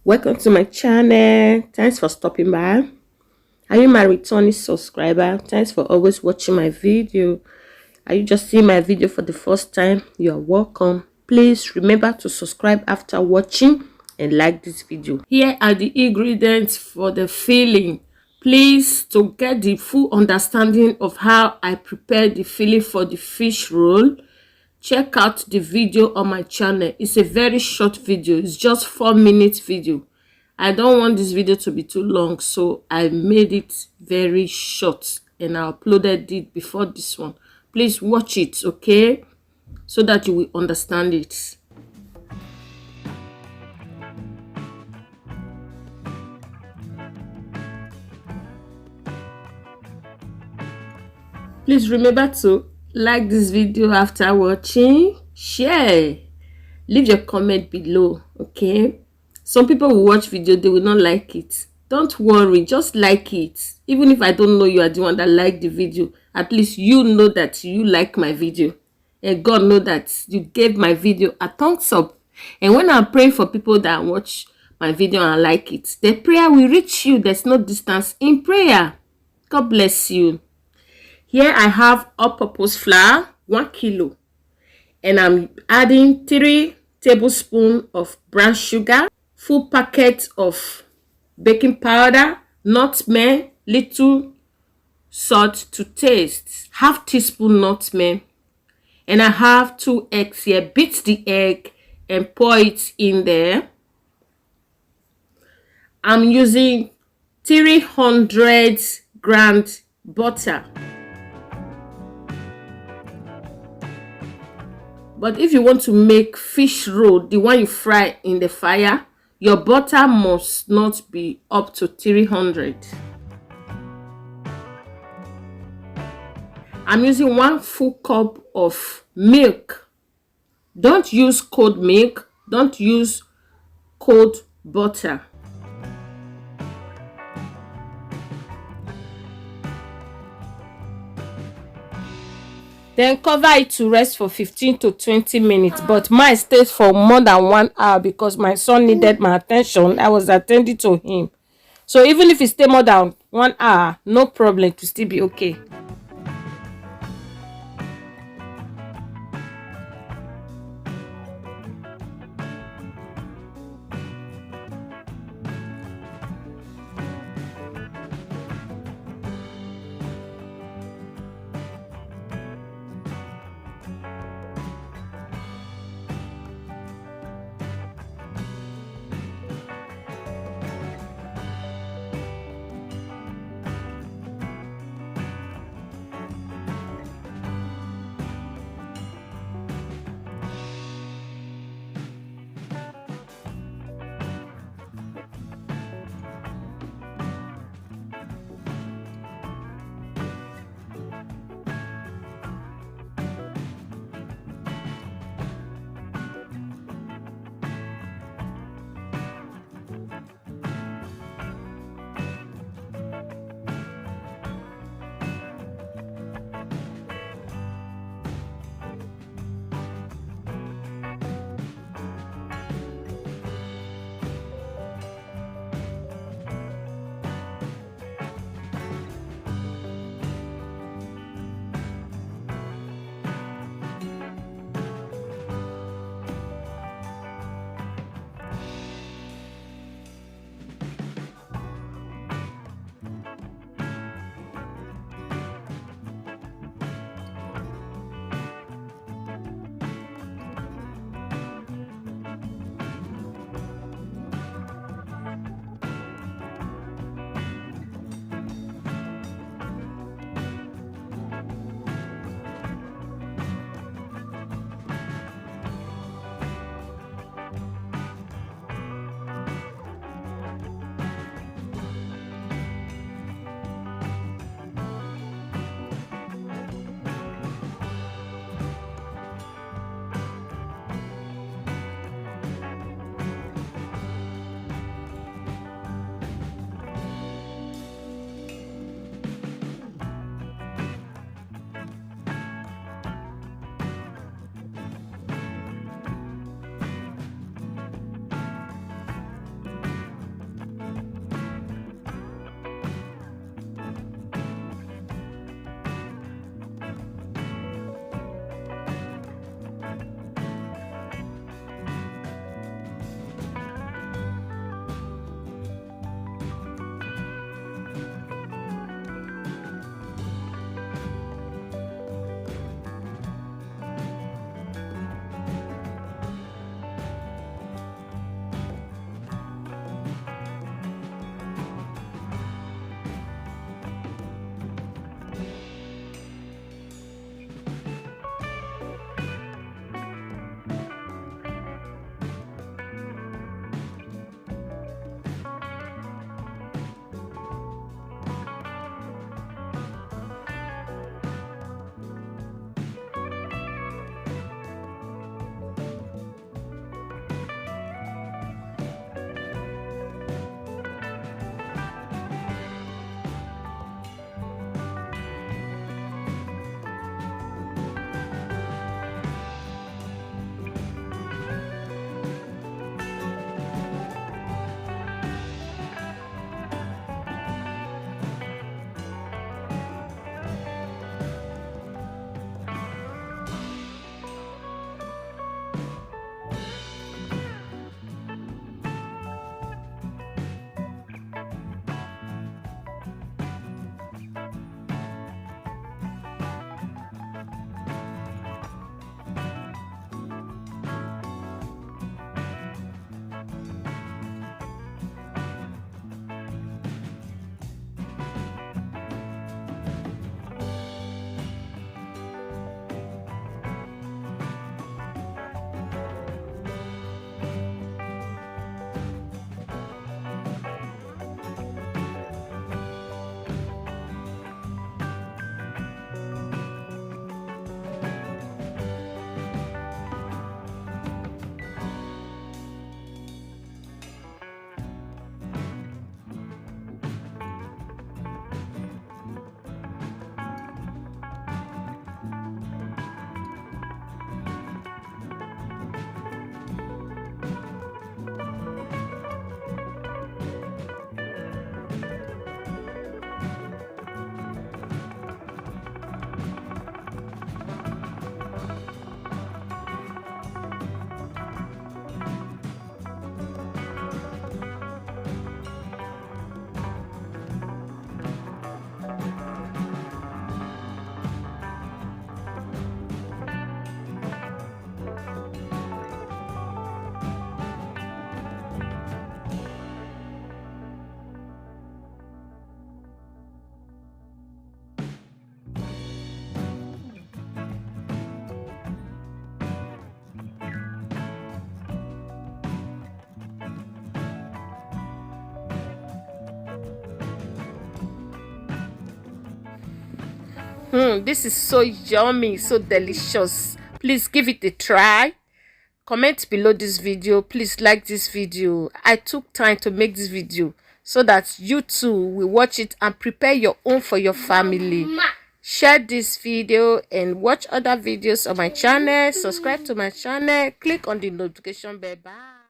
Welcome to my channel. Thanks for stopping by. Are you my returning subscriber? Thanks for always watching my video. Are you just seeing my video for the first time? You are welcome. Please remember to subscribe after watching and like this video. Here are the ingredients for the filling. Please, to get the full understanding of how I prepare the filling for the fish roll, check out the video on my channel. It's a very short video. It's just 4 minutes video. I don't want this video to be too long, so I made it very short and I uploaded it before this one. Please watch it, okay, so that you will understand it. Please remember to like this video after watching, share, leave your comment below, okay? Some people will watch video, they will not like it. Don't worry, just like it. Even if I don't know you are the one that like the video, at least you know that you like my video. And God know that you gave my video a thumbs up. And when I'm praying for people that watch my video and like it, the prayer will reach you. There's no distance in prayer. God bless you. Here I have all-purpose flour, 1 kilo. And I'm adding 3 tablespoons of brown sugar, full packet of baking powder, nutmeg, little salt to taste, half teaspoon nutmeg, and I have 2 eggs here. Beat the egg and pour it in there. I'm using 300 grams butter. But if you want to make fish roll, the one you fry in the fire, your butter must not be up to 300. I'm using 1 full cup of milk. Don't use cold milk. Don't use cold butter. Then cover it to rest for 15 to 20 minutes. But mine stayed for more than 1 hour because my son needed my attention. I was attending to him. So even if it stay more than 1 hour, no problem, to still be okay. This is so yummy, so delicious. Please give it a try. Comment below this video. Please like this video. I took time to make this video so that you too will watch it and prepare your own for your family. Share this video and watch other videos on my channel. Subscribe to my channel. Click on the notification bell. Bye.